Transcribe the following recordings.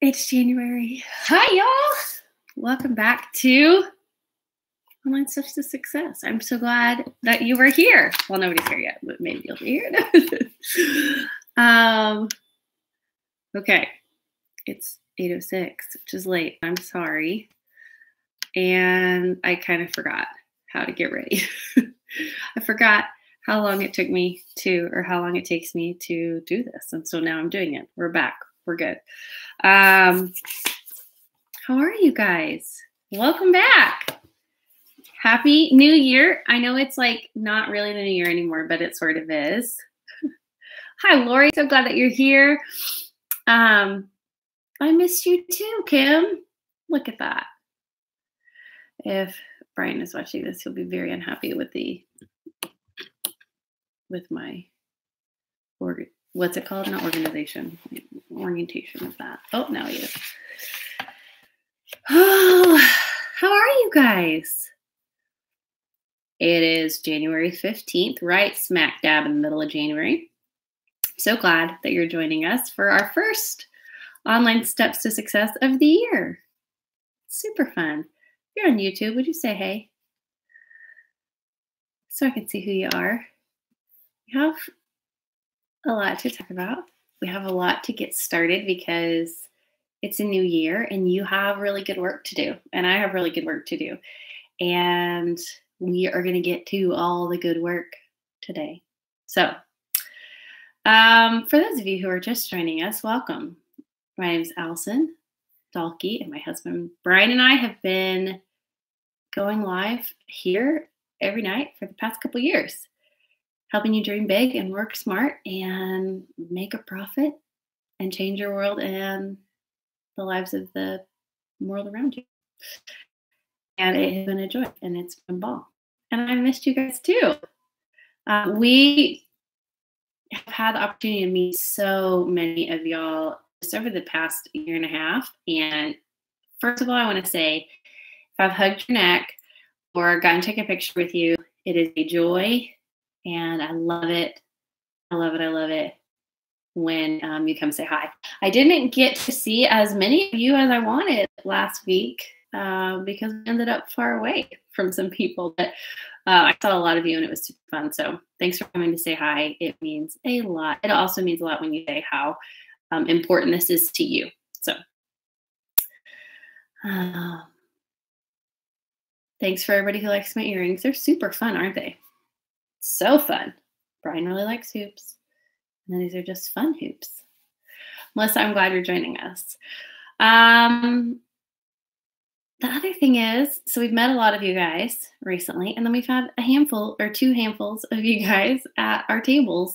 It's January. Hi, y'all. Welcome back to Online Steps to Success. I'm so glad that you were here. Well, nobody's here yet, but maybe you'll be here. Okay. It's 8:06, which is late. I'm sorry. And I kind of forgot how to get ready. I forgot how long it took me to, or how long it takes me to do this. And so now I'm doing it. We're back. We're good. How are you guys? Welcome back. Happy New Year. I know it's like not really the new year anymore, but it sort of is. Hi, Lori. So glad that you're here. I missed you too, Kim. Look at that. If Brian is watching this, he'll be very unhappy with my what's it called? Not organization. Orientation of that. Oh, now he is. Oh, how are you guys? It is January 15th, right smack dab in the middle of January. So glad that you're joining us for our first Online Steps to Success of the year. Super fun. If you're on YouTube, would you say hey? So I can see who you are. We have a lot to talk about. We have a lot to get started because it's a new year and you have really good work to do. And I have really good work to do. And we are going to get to all the good work today. So for those of you who are just joining us, welcome. My name is Allison Dalkey, and my husband Brian and I have been going live here every night for the past couple years, helping you dream big and work smart and make a profit and change your world and the lives of the world around you. And it has been a joy and it's been a ball. And I missed you guys too. We have had the opportunity to meet so many of y'all just over the past year and a half. And first of all, I want to say, if I've hugged your neck or gotten to take a picture with you, it is a joy. And I love it. I love it. I love it when you come say hi. I didn't get to see as many of you as I wanted last week because we ended up far away from some people. But I saw a lot of you and it was super fun. So thanks for coming to say hi. It means a lot. It also means a lot when you say how important this is to you. So thanks for everybody who likes my earrings. They're super fun, aren't they? So fun. Brian really likes hoops. And then these are just fun hoops. Melissa, I'm glad you're joining us. The other thing is, so we've met a lot of you guys recently, and then we've had a handful or two handfuls of you guys at our table,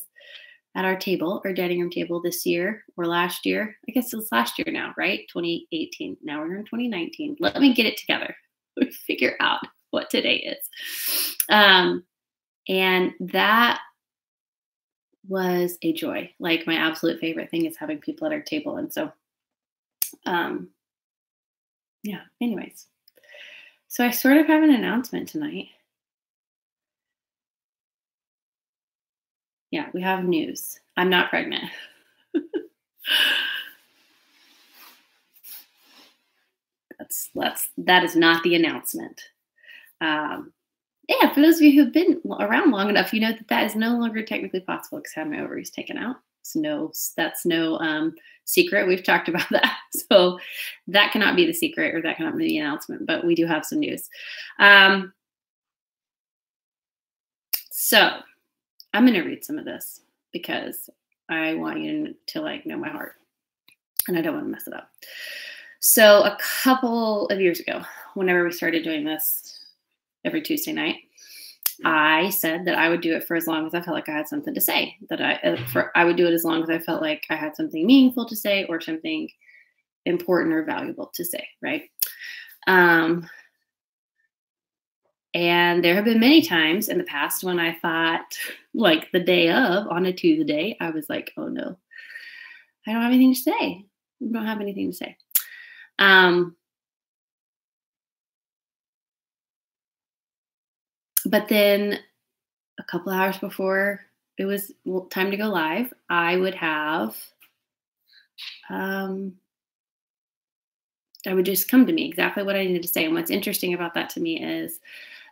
our dining room table this year or last year. I guess it was last year now, right? 2018. Now we're in 2019. Let me get it together. We figure out what today is. And that was a joy. Like my absolute favorite thing is having people at our table. And so, yeah, anyways. So I sort of have an announcement tonight. Yeah, we have news. I'm not pregnant. That is not the announcement. Yeah, for those of you who've been around long enough, you know that is no longer technically possible because I have my ovaries taken out. That's no secret. We've talked about that. So that cannot be the secret or that cannot be the announcement, but we do have some news. So I'm going to read some of this because I want you to like know my heart and I don't want to mess it up. So a couple of years ago, whenever we started doing this every Tuesday night, I said that I would do it for as long as I felt like I had something to say, that I would do it as long as I felt like I had something meaningful to say or something important or valuable to say, right? And there have been many times in the past when I thought, like the day of, on a Tuesday, I was like, oh no, I don't have anything to say. I don't have anything to say. But then a couple hours before it was time to go live, I would have would just come to me exactly what I needed to say. And what's interesting about that to me is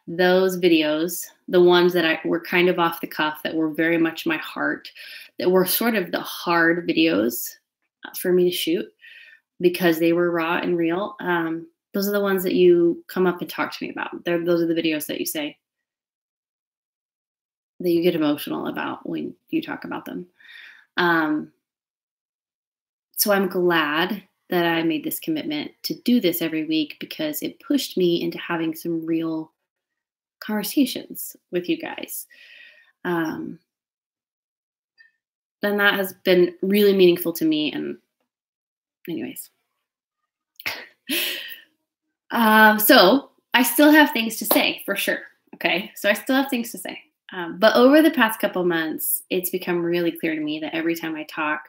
those videos, the ones that were kind of off the cuff, that were very much my heart, that were sort of the hard videos for me to shoot because they were raw and real. Those are the ones that you come up and talk to me about. Those are the videos that you say that you get emotional about when you talk about them. So I'm glad that I made this commitment to do this every week because it pushed me into having some real conversations with you guys. And that has been really meaningful to me. And anyways, so I still have things to say for sure. Okay. So I still have things to say. But over the past couple months, it's become really clear to me that every time I talk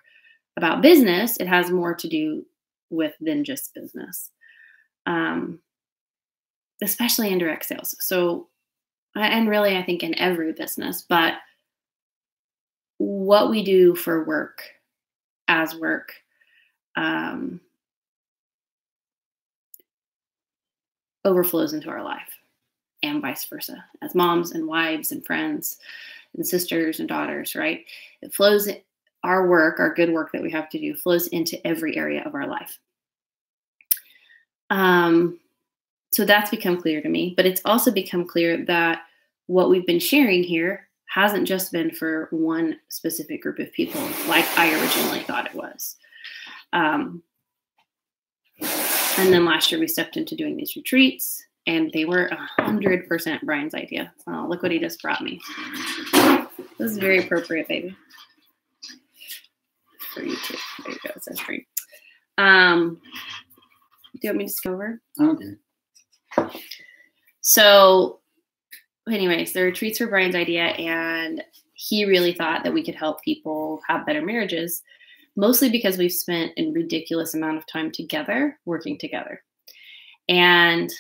about business, it has more to do with than just business, especially in direct sales. So, and really, I think in every business, but what we do for work as work, overflows into our life and vice versa as moms and wives and friends and sisters and daughters, right? It flows, our work, our good work that we have to do flows into every area of our life. So that's become clear to me, but it's also become clear that what we've been sharing here hasn't just been for one specific group of people like I originally thought it was. And then last year we stepped into doing these retreats and they were 100% Brian's idea. Oh, look what he just brought me. This is very appropriate, baby. For you too. There you go. It says free. Do you want me to just go over? Okay. So anyways, the retreats were Brian's idea, and he really thought that we could help people have better marriages, mostly because we've spent a ridiculous amount of time together, working together. And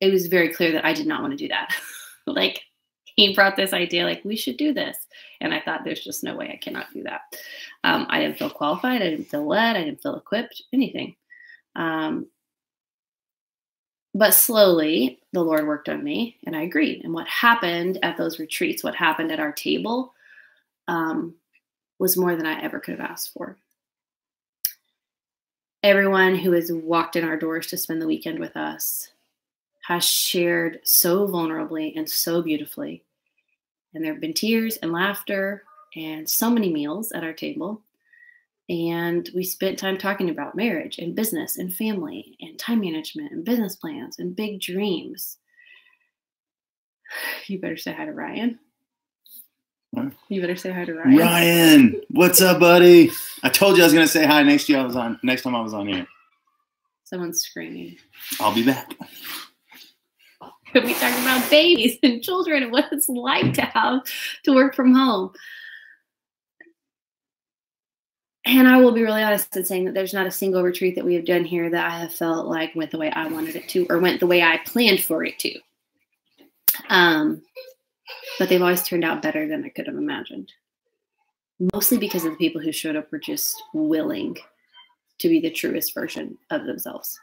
it was very clear that I did not want to do that. Like, he brought this idea, like, we should do this. And I thought, there's just no way I cannot do that. I didn't feel qualified. I didn't feel led. I didn't feel equipped, anything. But slowly, the Lord worked on me, and I agreed. And what happened at those retreats, what happened at our table, was more than I ever could have asked for. Everyone who has walked in our doors to spend the weekend with us has shared so vulnerably and so beautifully. And there have been tears and laughter and so many meals at our table. And we spent time talking about marriage and business and family and time management and business plans and big dreams. You better say hi to Ryan. What? You better say hi to Ryan. Ryan, what's up, buddy? I told you I was gonna say hi next time I was on here. Someone's screaming. I'll be back. We'll be talking about babies and children and what it's like to work from home. And I will be really honest in saying that there's not a single retreat that we have done here that I have felt like went the way I wanted it to, or went the way I planned for it to. But they've always turned out better than I could have imagined. Mostly because of the people who showed up were just willing to be the truest version of themselves.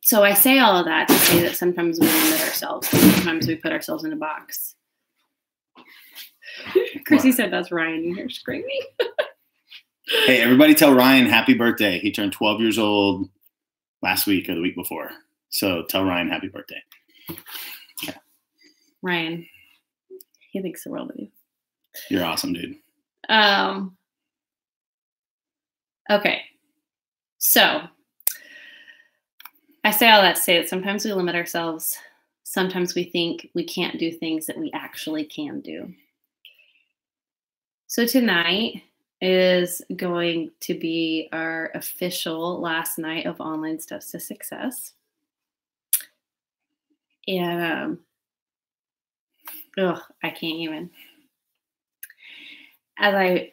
So I say all of that to say that sometimes we limit ourselves. Sometimes we put ourselves in a box. Chrissy said that's Ryan in here screaming. Hey, everybody tell Ryan happy birthday. He turned 12 years old last week or the week before. So tell Ryan happy birthday. Yeah. Ryan, he thinks the world of you. You're awesome, dude. Okay. So I say all that to say that sometimes we limit ourselves. Sometimes we think we can't do things that we actually can do. So tonight is going to be our official last night of Online Steps to Success. And I can't even. As I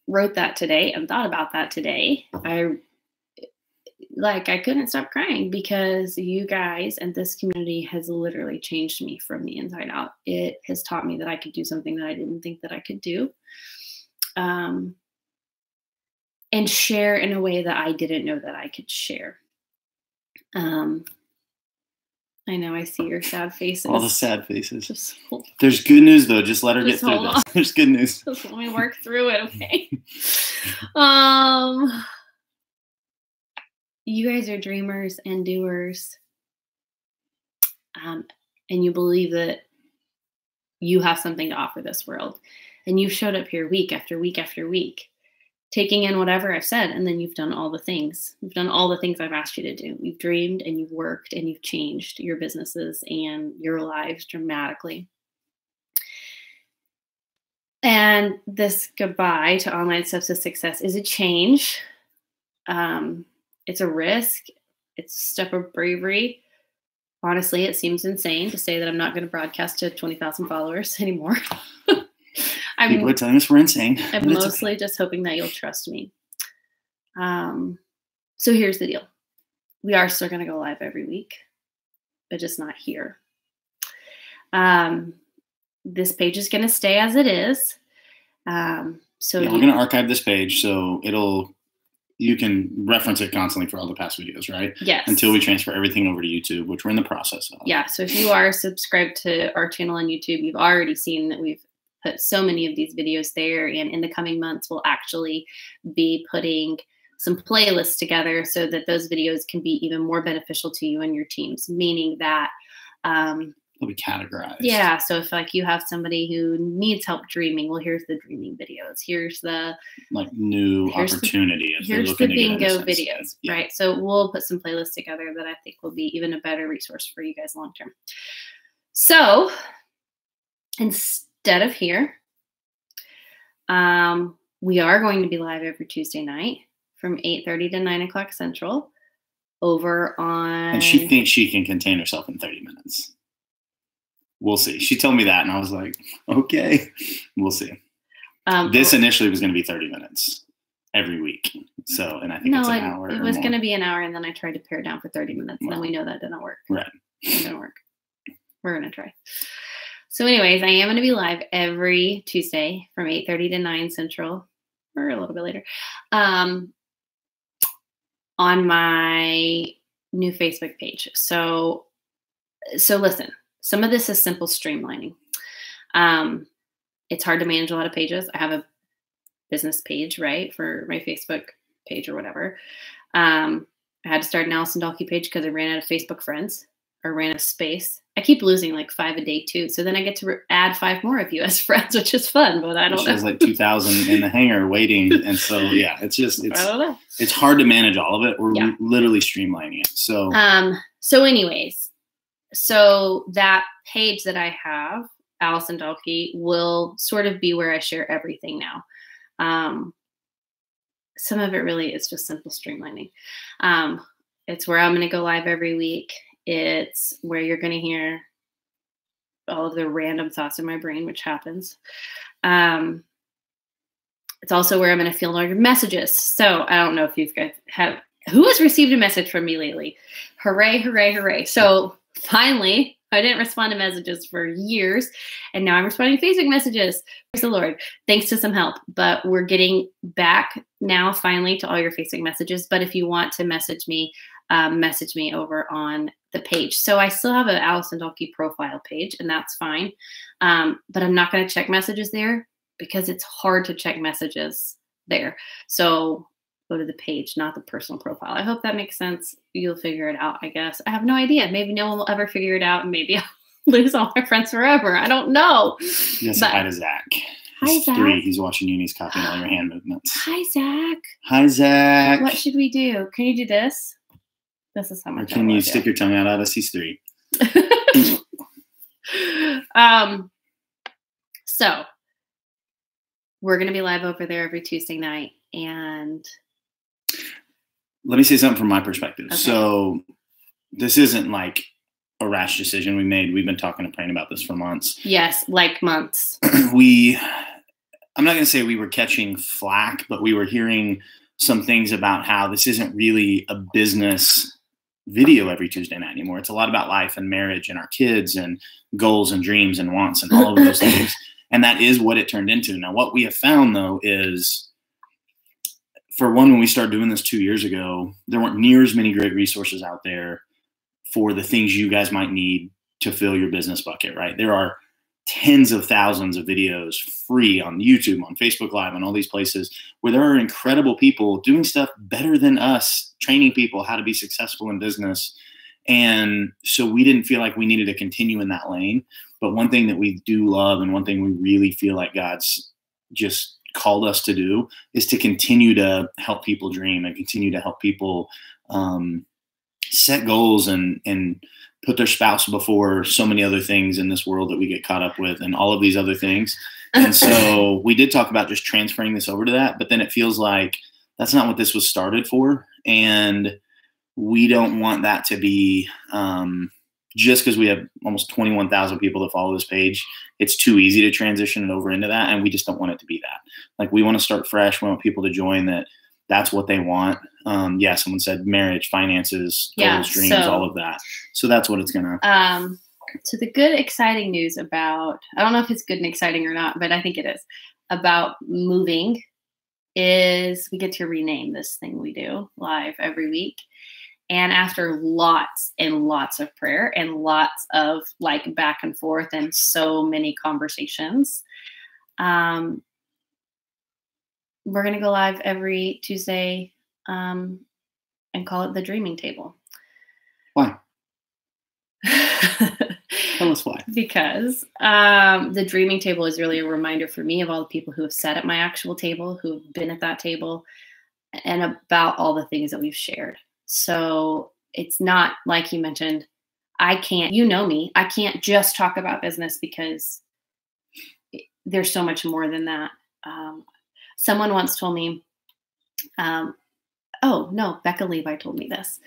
wrote that today and thought about that today, I couldn't stop crying because you guys and this community has literally changed me from the inside out. It has taught me that I could do something that I didn't think that I could do. and share in a way that I didn't know that I could share. I know, I see your sad faces. All the sad faces. Just There's good news, though. Just let her get through this. There's good news. Just let me work through it, okay? You guys are dreamers and doers. And you believe that you have something to offer this world. And you've showed up here week after week after week, taking in whatever I've said, and then you've done all the things. You've done all the things I've asked you to do. You've dreamed and you've worked and you've changed your businesses and your lives dramatically. And this goodbye to online steps of success is a change. It's a risk. It's a step of bravery. Honestly, it seems insane to say that I'm not going to broadcast to 20,000 followers anymore. People are telling us we're insane. I'm mostly just hoping that you'll trust me. So here's the deal. We are still going to go live every week, but just not here. This page is going to stay as it is. So we're going to archive this page, so you can reference it constantly for all the past videos, right? Yes. Until we transfer everything over to YouTube, which we're in the process of. Yeah. So if you are subscribed to our channel on YouTube, you've already seen that we've put so many of these videos there. And in the coming months, we'll actually be putting some playlists together so that those videos can be even more beneficial to you and your teams, meaning that they'll be categorized. Yeah. So if like you have somebody who needs help dreaming, well, here's the dreaming videos. Here's the new opportunity. Here's the bingo videos, yeah. Right? So we'll put some playlists together that I think will be even a better resource for you guys long term. So instead of here, we are going to be live every Tuesday night from 8:30 to 9 o'clock Central over on. And she thinks she can contain herself in 30 minutes. We'll see. She told me that, and I was like, okay, we'll see. This initially was going to be 30 minutes every week. So, and I think it's an hour. It was going to be an hour, and then I tried to pare it down for 30 minutes. Well, then we know that didn't work. Right. It didn't work. We're going to try. So anyways, I am going to be live every Tuesday from 8:30 to 9 Central, or a little bit later, on my new Facebook page. So listen. Some of this is simple streamlining. It's hard to manage a lot of pages. I have a business page, right, for my Facebook page or whatever. I had to start an Allison Dalkey page because I ran out of Facebook friends or ran out of space. I keep losing like 5 a day too. So then I get to add 5 more of you as friends, which is fun, but I don't know. She has like 2,000 in the hangar waiting. And so, yeah, I don't know. It's hard to manage all of it. We're literally streamlining it. So anyways, so that page that I have, Allison Dalkey, will sort of be where I share everything now. Some of it really is just simple streamlining. It's where I'm going to go live every week. It's where you're going to hear all of the random thoughts in my brain, which happens. It's also where I'm going to field all your messages. So I don't know if you guys who has received a message from me lately? Hooray, hooray, hooray. So finally, I didn't respond to messages for years, and now I'm responding to Facebook messages. Praise the Lord. Thanks to some help. But we're getting back now finally to all your Facebook messages. But if you want to message me over on the page. So I still have an Allison Dalkey profile page, and that's fine. But I'm not going to check messages there because it's hard to check messages there. So go to the page, not the personal profile. I hope that makes sense. You'll figure it out, I guess. I have no idea. Maybe no one will ever figure it out, and maybe I'll lose all my friends forever. I don't know. Yes, hi to Zach. Hi, Zach. 3. He's watching you, and he's copying all your hand movements. Hi, Zach. Hi, Zach. What should we do? Can you do this? This is how much. Or can you stick your tongue out at us? He's 3. So we're going to be live over there every Tuesday night, and let me say something from my perspective. Okay. So this isn't like a rash decision we made. We've been talking and praying about this for months. Yes, like months. I'm not going to say we were catching flack, but we were hearing some things about how this isn't really a business video every Tuesday night anymore. It's a lot about life and marriage and our kids and goals and dreams and wants and all of those things. And that is what it turned into. Now, what we have found, though, is for one, when we started doing this 2 years ago, there weren't near as many great resources out there for the things you guys might need to fill your business bucket, right? There are tens of thousands of videos free on YouTube, on Facebook Live, and all these places where there are incredible people doing stuff better than us, training people how to be successful in business. And so we didn't feel like we needed to continue in that lane. But one thing that we do love, and one thing we really feel like God's just called us to do, is to continue to help people dream and continue to help people set goals and put their spouse before so many other things in this world that we get caught up with, and all of these other things. And so we did talk about just transferring this over to that, but then it feels like that's not what this was started for. And we don't want that to be just because we have almost 21,000 people that follow this page, it's too easy to transition it over into that. And we just don't want it to be that. Like, we want to start fresh. We want people to join that's what they want. Yeah, someone said marriage, finances, goals, dreams, all of that. So that's what it's going to. So the good, exciting news about, I don't know if it's good and exciting or not, but I think it is, about moving is we get to rename this thing we do live every week. And after lots and lots of prayer and lots of like back and forth and so many conversations, we're going to go live every Tuesday and call it the Dreaming Table. Why? Tell us why. Because the Dreaming Table is really a reminder for me of all the people who have sat at my actual table, who have been at that table, and about all the things that we've shared. So it's not like you mentioned, you know me, I can't just talk about business because there's so much more than that. Someone once told me, oh no, Becca Levi told me this.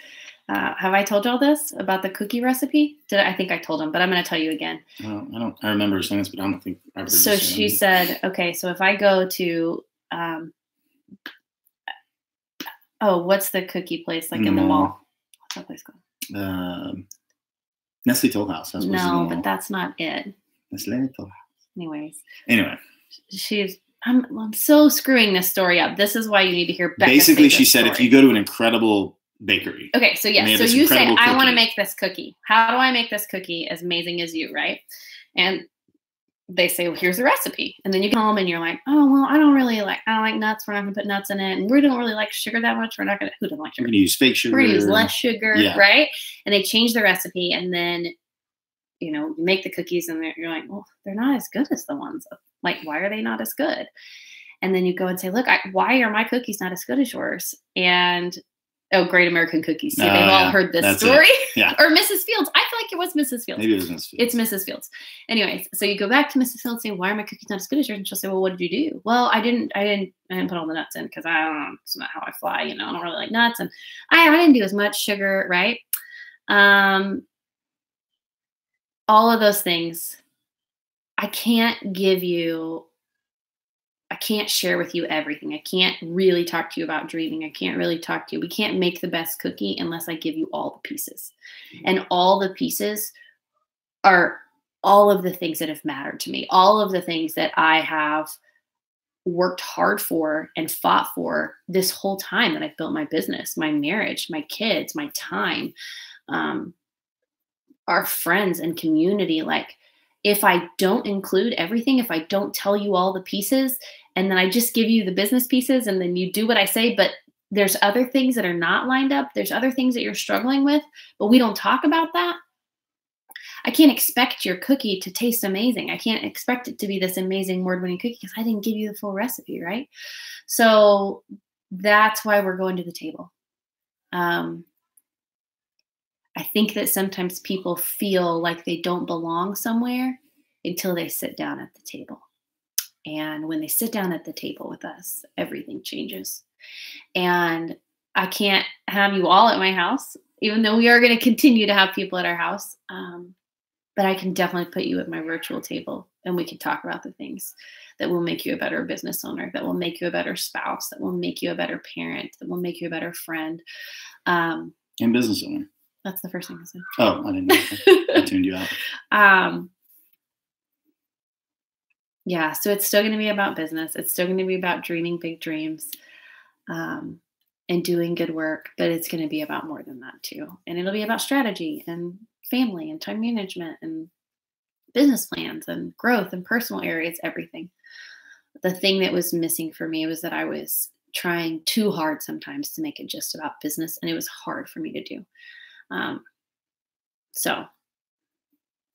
Have I told y'all this about the cookie recipe? I think I told them, but I'm going to tell you again. Well, I remember saying this, but I don't think I've heard So she said, okay, so if I go to, what's the cookie place like in the mall? What's that place called? Nestle Toll House. No, but that's not it. Nestle Toll House. Anyways. Anyway. I'm so screwing this story up. This is why you need to hear Becca. Basically, she said, if you go to an incredible bakery. Okay, so yes. So you say, I want to make this cookie. How do I make this cookie as amazing as you, right? And they say, well, here's the recipe. And then you get home and you're like, oh, well, I don't like nuts. We're not going to put nuts in it. And we don't really like sugar that much. Who doesn't like sugar? We're going to use fake sugar. We're going to use less sugar, right? And they change the recipe. And then, you make the cookies and you're like, well, they're not as good as the ones. Like, why are they not as good? And then you go and say, look, why are my cookies not as good as yours? And, Great American Cookies. See, they've all heard this story. Yeah. Or Mrs. Fields. I feel like it was Mrs. Fields. Maybe it was Mrs. Fields. It's Mrs. Fields. Anyways, so you go back to Mrs. Fields and say, why are my cookies not as good as yours? And she'll say, well, what did you do? Well, I didn't put all the nuts in because I don't know, it's not how I fly, I don't really like nuts. And I didn't do as much sugar, right? All of those things, I can't share with you everything. I can't really talk to you about dreaming. I can't really talk to you. We can't make the best cookie unless I give you all the pieces. And all the pieces are all of the things that have mattered to me, all of the things that I have worked hard for and fought for this whole time that I've built my business, my marriage, my kids, my time, our friends and community. Like, if I don't include everything, if I don't tell you all the pieces, and then I just give you the business pieces and then you do what I say, but there's other things that are not lined up. There's other things that you're struggling with, but we don't talk about that. I can't expect your cookie to taste amazing. I can't expect it to be this amazing award-winning cookie because I didn't give you the full recipe, right? So that's why we're going to the table. I think that sometimes people feel like they don't belong somewhere until they sit down at the table. And when they sit down at the table with us, everything changes. And I can't have you all at my house, even though we are going to continue to have people at our house. But I can definitely put you at my virtual table and we can talk about the things that will make you a better business owner, that will make you a better spouse, that will make you a better parent, that will make you a better friend. And business owner. That's the first thing I said. Oh, I didn't know. I tuned you out. Yeah, so it's still going to be about business. It's still going to be about dreaming big dreams. and doing good work, but it's going to be about more than that too. And it'll be about strategy and family and time management and business plans and growth and personal areas, everything. The thing that was missing for me was that I was trying too hard sometimes to make it just about business, and it was hard for me to do. So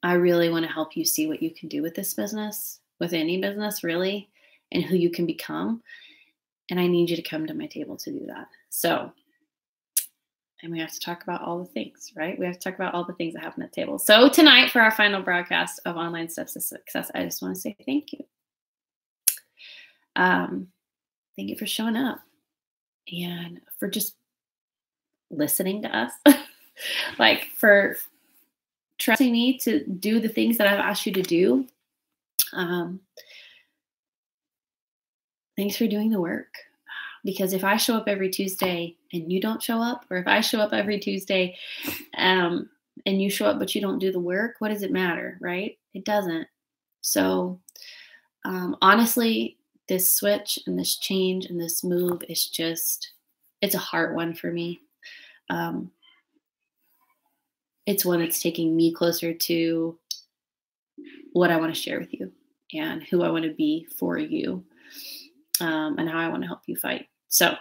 I really want to help you see what you can do with this business, with any business really, and who you can become. And I need you to come to my table to do that. So, and we have to talk about all the things, right? We have to talk about all the things that happen at the table. So tonight, for our final broadcast of Online Steps to Success, I just want to say thank you. Thank you for showing up and for just listening to us, like for trusting me to do the things that I've asked you to do. Thanks for doing the work. Because if I show up every Tuesday and you don't show up, or if I show up every Tuesday and you show up but you don't do the work, what does it matter, right? It doesn't. So honestly, this switch and this change and this move is just, it's a hard one for me. It's one that's taking me closer to what I want to share with you and who I want to be for you. And how I want to help you fight. So,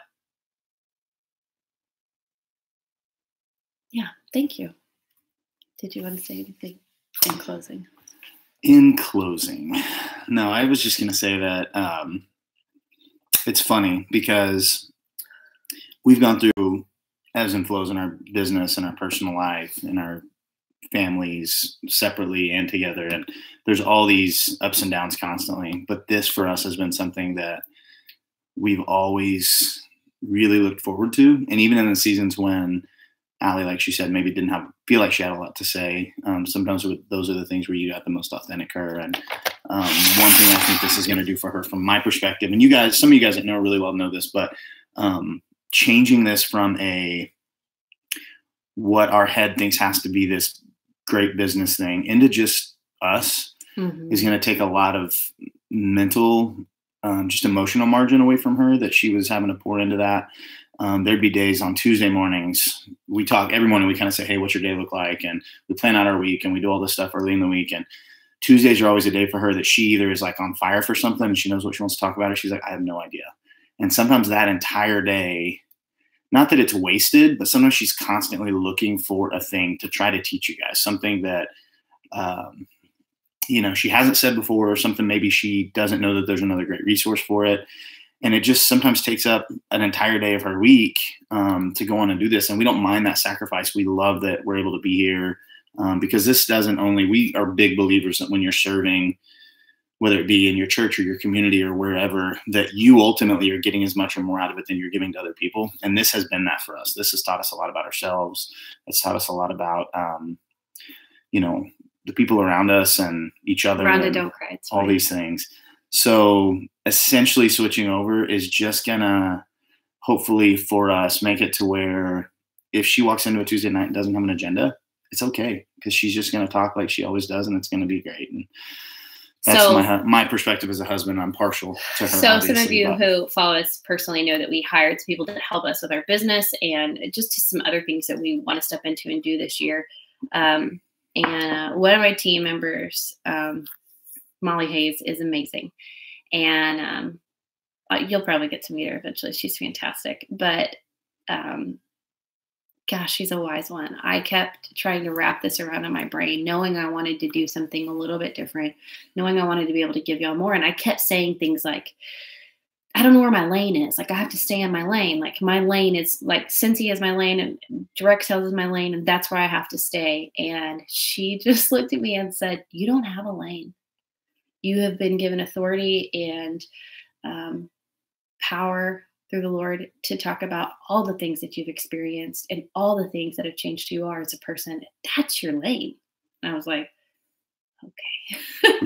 yeah, thank you. Did you want to say anything in closing? In closing, no, I was just going to say that it's funny because we've gone through ebbs and flows in our business and our personal life and our families separately and together. And there's all these ups and downs constantly. But this for us has been something that we've always really looked forward to. And even in the seasons when Allie, like she said, maybe didn't feel like she had a lot to say, sometimes those are the things where you got the most authentic her. And one thing I think this is going to do for her from my perspective, and you guys, some of you guys that know really well know this, but changing this from what our head thinks has to be this great business thing into just us is going to take a lot of mental just emotional margin away from her that she was having to pour into that. There'd be days on Tuesday mornings, we talk every morning, we kind of say, hey, what's your day look like? And we plan out our week and we do all this stuff early in the week. And Tuesdays are always a day for her that she either is like on fire for something and she knows what she wants to talk about, or she's like, I have no idea. And sometimes that entire day, not that it's wasted, but sometimes she's constantly looking for a thing to try to teach you guys, something that, she hasn't said before, or something maybe she doesn't know that there's another great resource for it. And it just sometimes takes up an entire day of her week to go on and do this. And we don't mind that sacrifice. We love that we're able to be here because this doesn't only, we are big believers that when you're serving, whether it be in your church or your community or wherever, that you ultimately are getting as much or more out of it than you're giving to other people. And this has been that for us. This has taught us a lot about ourselves. It's taught us a lot about, the people around us and each other. Rhonda, don't cry. It's all fine. These things. So essentially switching over is just gonna hopefully for us make it to where if she walks into a Tuesday night and doesn't have an agenda, it's okay because she's just gonna talk like she always does and it's gonna be great. And that's my perspective as a husband. I'm partial to her. So some of you who follow us personally know that we hired some people to help us with our business and just some other things that we want to step into and do this year. And one of my team members, Molly Hayes, is amazing. And you'll probably get to meet her eventually. She's fantastic. But gosh, she's a wise one. I kept trying to wrap this around in my brain, knowing I wanted to do something a little bit different, knowing I wanted to be able to give y'all more. And I kept saying things like, I don't know where my lane is. Like, I have to stay in my lane. Like, my lane is like Cincy is my lane and direct sales is my lane. And that's where I have to stay. And she just looked at me and said, you don't have a lane. You have been given authority and power through the Lord to talk about all the things that you've experienced and all the things that have changed who you are as a person. That's your lane. And I was like, okay.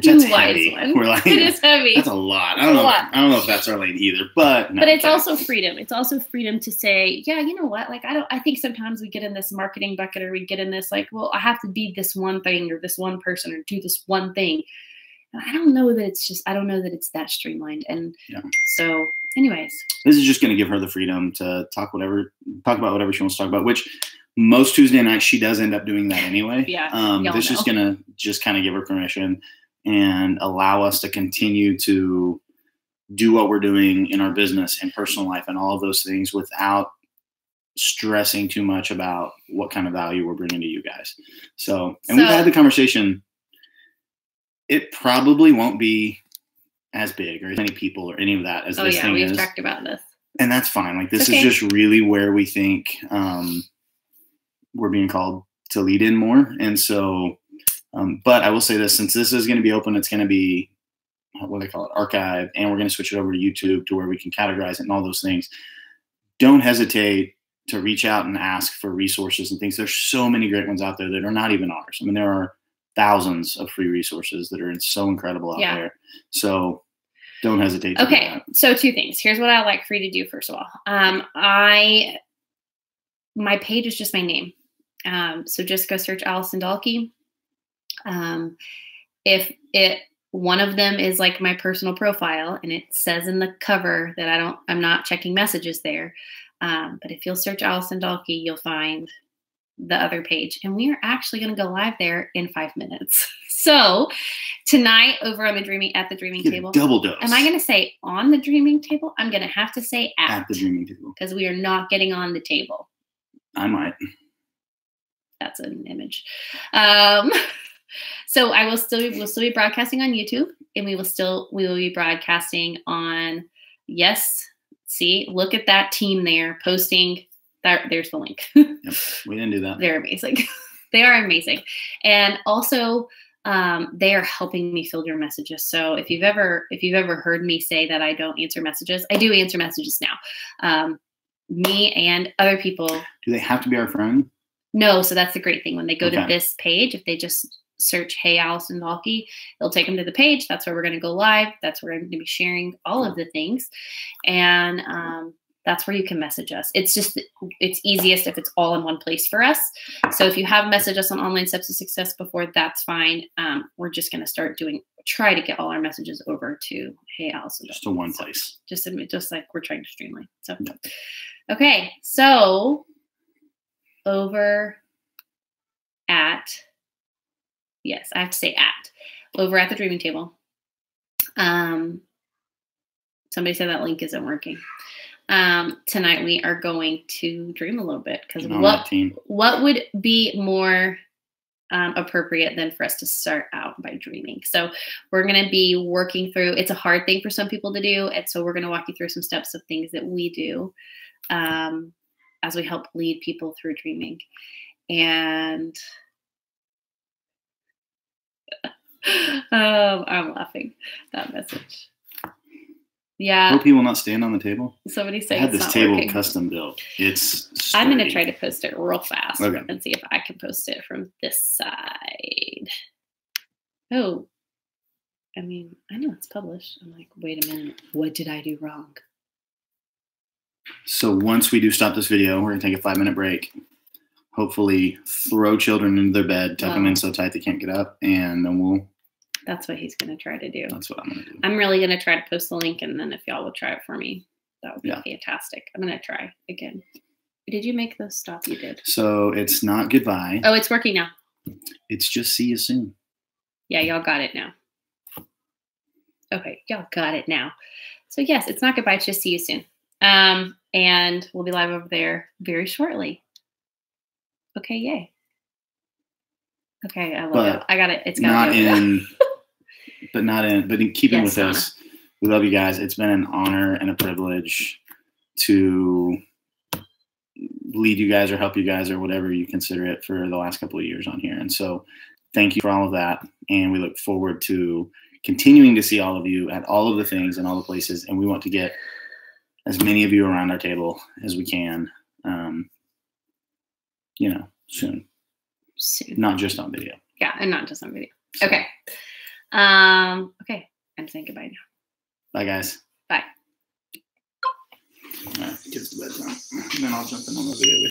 That's heavy. We're like, it is heavy. That's a lot. I don't know if that's our lane either, but no, but it's also freedom. It's also freedom to say, yeah, you know what? Like, I think sometimes we get in this marketing bucket or we get in this, like, well, I have to be this one thing or this one person or do this one thing. And I don't know that it's that streamlined. And so anyways, this is just going to give her the freedom to talk about whatever she wants to talk about, which most Tuesday nights she does end up doing that anyway. Yeah. This is going to just kind of give her permission and allow us to continue to do what we're doing in our business and personal life and all of those things without stressing too much about what kind of value we're bringing to you guys. So we've had the conversation. It probably won't be as big or as many people or any of that as this thing is. We've talked about this. And that's fine. Like, this is just really where we think we're being called to lead in more. And so, but I will say this, since this is going to be open, it's going to be, what do they call it, archived, and we're going to switch it over to YouTube to where we can categorize it and all those things. Don't hesitate to reach out and ask for resources and things. There's so many great ones out there that are not even ours. I mean, there are thousands of free resources that are so incredible out there. So don't hesitate to do that. So 2 things. Here's what I'd like for you to do, first of all. My page is just my name. So just go search Allison Dalkey. If one of them is like my personal profile and it says in the cover that I'm not checking messages there. But if you'll search Allison Dalkey, you'll find the other page. And we are actually going to go live there in 5 minutes. So tonight over on the Dreaming Table. Double dose. Am I going to say on the Dreaming Table? I'm going to have to say at the Dreaming Table. Because we are not getting on the table. I might. That's an image. So we'll still be broadcasting on YouTube, and we will be broadcasting on, look at that team there posting. There's the link. Yep, we didn't do that. They're amazing. They are amazing. And also they are helping me filter messages. So if you've ever heard me say that I don't answer messages, I do answer messages now. Me and other people. Do they have to be our friend? No. So that's the great thing. When they go to this page, if they just search Hey Allison Dalkey, it'll take them to the page. That's where we're going to go live. That's where I'm going to be sharing all of the things. And that's where you can message us. It's easiest if it's all in one place for us. So if you have messaged us on Online Steps to Success before, that's fine. We're just going to try to get all our messages over to Hey Allison Dalkey. Just to one place. Just like we're trying to streamline. So, okay. So over at, I have to say over at the Dreaming Table. Somebody said that link isn't working. Tonight we are going to dream a little bit, because what would be more appropriate than for us to start out by dreaming. So we're going to be working through, it's a hard thing for some people to do. And so we're going to walk you through some steps of things that we do as we help lead people through dreaming. And I'm laughing, that message. Yeah. Hope he will not stand on the table. Somebody said I had it's this not table working. custom built. It's sturdy. I'm going to try to post it real fast and see if I can post it from this side. Oh, I mean, I know it's published. I'm like, wait a minute. What did I do wrong? So once we do stop this video, we're going to take a 5-minute break. Hopefully throw children into their bed, tuck them in so tight they can't get up, and then that's what he's going to try to do. That's what I'm going to do. I'm really going to try to post the link, and then if y'all will try it for me, that would be fantastic. I'm going to try again. Did you make the stop? You did. So it's not goodbye. Oh, it's working now. It's just see you soon. Yeah, y'all got it now. Okay, y'all got it now. So yes, it's not goodbye. It's just see you soon. And we'll be live over there very shortly. Okay, yay. Okay, I love it. I got it. It's got it. But in keeping with this, we love you guys. It's been an honor and a privilege to lead you guys or help you guys or whatever you consider it for the last couple of years on here. And so thank you for all of that. And we look forward to continuing to see all of you at all of the things and all the places. And we want to get as many of you around our table as we can, soon. Not just on video. Yeah, and not just on video. So. Okay. Okay. I'm saying goodbye now. Bye, guys. Bye. All right, kids to bed time. Then I'll jump in on the video.